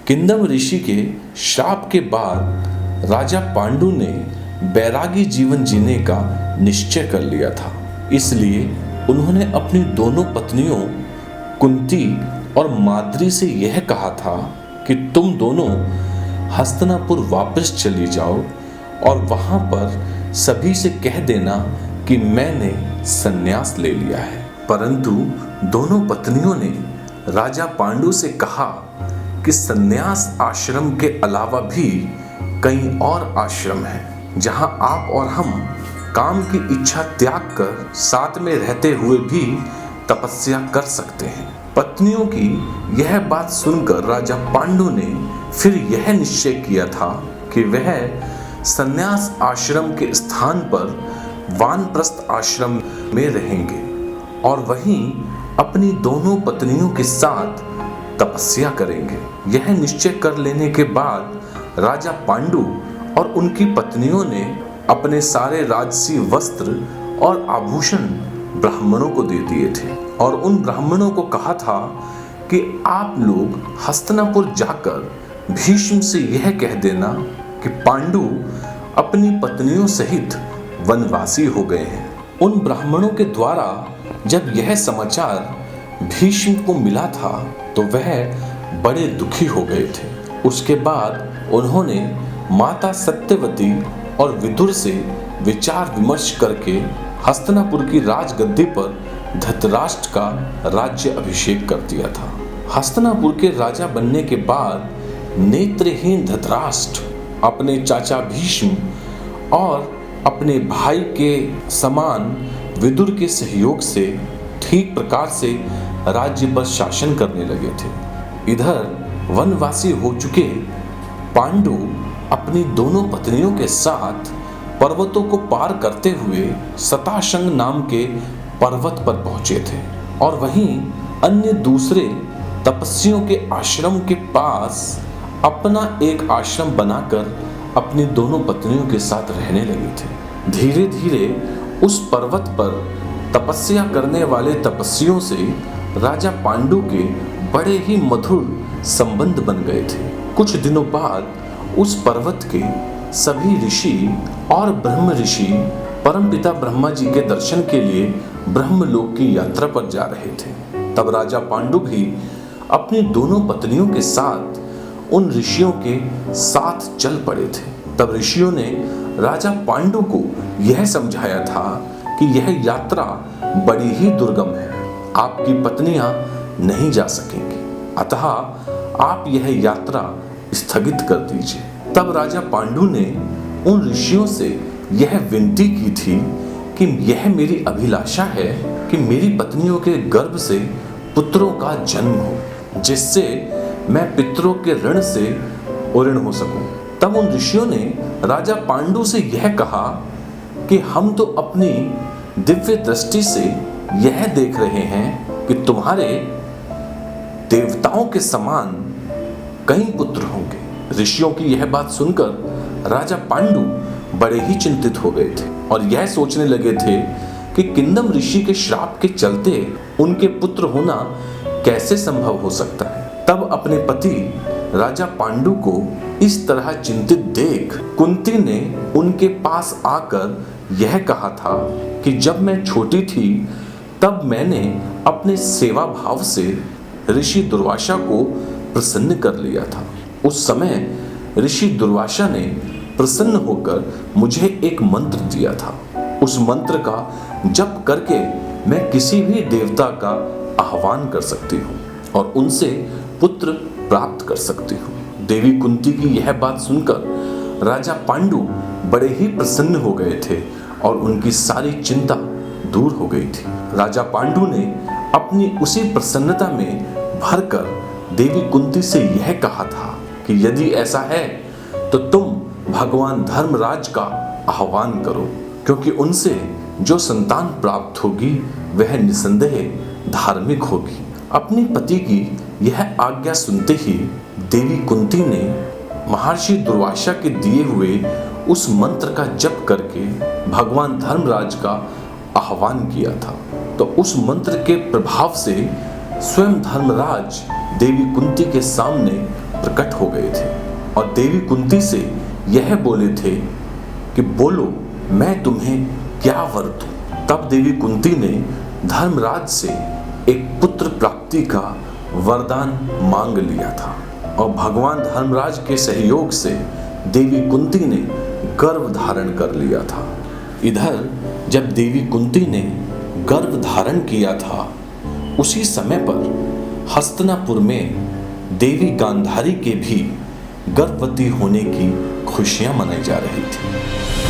किंदम ऋषि के श्राप के बाद राजा पांडु ने बैरागी जीवन जीने का निश्चय कर लिया था। इसलिए उन्होंने अपनी दोनों पत्नियों कुंती और माद्री से यह कहा था कि तुम दोनों हस्तिनापुर वापस चली जाओ और वहां पर सभी से कह देना कि मैंने संन्यास ले लिया है। परंतु दोनों पत्नियों ने राजा पांडु से कहा कि संन्यास आश्रम के अलावा भी कई और आश्रम हैं जहां आप और हम काम की इच्छा त्याग कर साथ में रहते हुए भी तपस्या कर सकते हैं। पत्नियों की यह बात सुनकर राजा पांडु ने फिर यह निश्चय किया था कि वह संन्यास आश्रम के स्थान पर वानप्रस्थ आश्रम में रहेंगे और वहीं अपनी दोनों पत्नियों के साथ तपस्या करेंगे। यह निश्चय कर लेने के बाद राजा पांडु और उनकी पत्नियों ने अपने सारे राजसी वस्त्र और आभूषण ब्राह्मणों को दे दिए थे और उन ब्राह्मणों को कहा था कि आप लोग हस्तिनापुर जाकर भीष्म से यह कह देना कि पांडु अपनी पत्नियों सहित वनवासी हो गए हैं। उन ब्राह्मणों के द्वारा जब यह समाचार भीष्म को मिला था तो वह बड़े दुखी हो गए थे। उसके बाद उन्होंने माता सत्यवती और विदुर से विचार विमर्श करके हस्तिनापुर की राजगद्दी पर धृतराष्ट्र का राज्य अभिषेक कर दिया था। हस्तिनापुर के राजा बनने के बाद नेत्रहीन धृतराष्ट्र अपने चाचा भीष्म और अपने भाई के समान विदुर के सहयोग से ठीक प्रकार से राज्य पर शासन करने लगे थे। इधर वनवासी हो चुके पांडु अपनी दोनों पत्नियों के साथ पर्वतों को पार करते हुए शताशंग नाम के पर्वत पर पहुंचे थे और वहीं अन्य दूसरे तपस्वियों के आश्रम के पास अपना एक आश्रम बनाकर अपनी दोनों पत्नियों के साथ रहने लगे थे। धीरे धीरे उस पर्वत पर तपस्या करने वाले तपस्वियों से राजा पांडु के बड़े ही मधुर संबंध बन गए थे। कुछ दिनों बाद उस पर्वत के सभी ऋषि और ब्रह्म ऋषि परमपिता ब्रह्मा जी के दर्शन के लिए ब्रह्मलोक की यात्रा पर जा रहे थे। तब राजा पांडु भी अपनी दोनों पत्नियों के साथ उन ऋषियों के साथ चल पड़े थे। तब ऋषियों ने राजा पांडु को यह समझाया था कि यह यात्रा बड़ी ही दुर्गम है, आपकी पत्नियां नहीं जा सकेंगी, अतः आप यह यात्रा स्थगित कर दीजिए। तब राजा पांडु ने उन ऋषियों से यह विनती की थी कि यह मेरी अभिलाषा है कि मेरी पत्नियों के गर्भ से पुत्रों का जन्म हो, जिससे मैं पितरों के ऋण से उऋण हो सकूं। तब उन ऋषियों ने राजा पांडु से यह कहा कि हम तो अपनी दिव्य दृष्टि से यह देख रहे हैं कि तुम्हारे देवताओं के समान कई पुत्र होंगे। ऋषियों की यह बात सुनकर राजा पांडु बड़े ही चिंतित हो गए थे और यह सोचने लगे थे कि किंदम ऋषि के श्राप के चलते उनके पुत्र होना कैसे संभव हो सकता है। तब अपने पति राजा पांडु को इस तरह चिंतित देख कुंती ने उनके पास आकर यह कहा था कि जब मैं छोटी थी तब मैंने अपने सेवा भाव से ऋषि दुर्वासा को प्रसन्न कर लिया था। उस समय ऋषि दुर्वासा ने प्रसन्न होकर मुझे एक मंत्र दिया था। उस मंत्र का जप करके मैं किसी भी देवता का आह्वान कर सकती हूँ और उनसे पुत्र प्राप्त कर सकती हूँ। देवी कुंती की यह बात सुनकर राजा पांडु बड़े ही प्रसन्न हो गए थे और उनकी सारी चिंता दूर हो गई थी। राजा पांडु ने अपनी उसी प्रसन्नता में भरकर देवी कुंती से यह कहा था कि यदि ऐसा है तो तुम भगवान धर्मराज का आह्वान करो, क्योंकि उनसे जो संतान प्राप्त होगी वह निसंदेह धार्मिक होगी। अपने पति की यह आज्ञा सुनते ही देवी कुंती ने महर्षि दुर्वासा के दिए हुए उस मंत्र का जप करके भगवान धर्मराज का आह्वान किया था। तो उस मंत्र के प्रभाव से स्वयं धर्मराज देवी कुंती के सामने प्रकट हो गए थे और देवी कुंती से यह बोले थे कि बोलो मैं तुम्हें क्या वर दूं। तब देवी कुंती ने धर्मराज से एक पुत्र प्राप्ति का वरदान मांग लिया था और भगवान धर्मराज के सहयोग से देवी कुंती ने गर्भ धारण कर लिया था। इधर जब देवी कुंती ने गर्भ धारण किया था उसी समय पर हस्तिनापुर में देवी गांधारी के भी गर्भवती होने की खुशियां मनाई जा रही थी।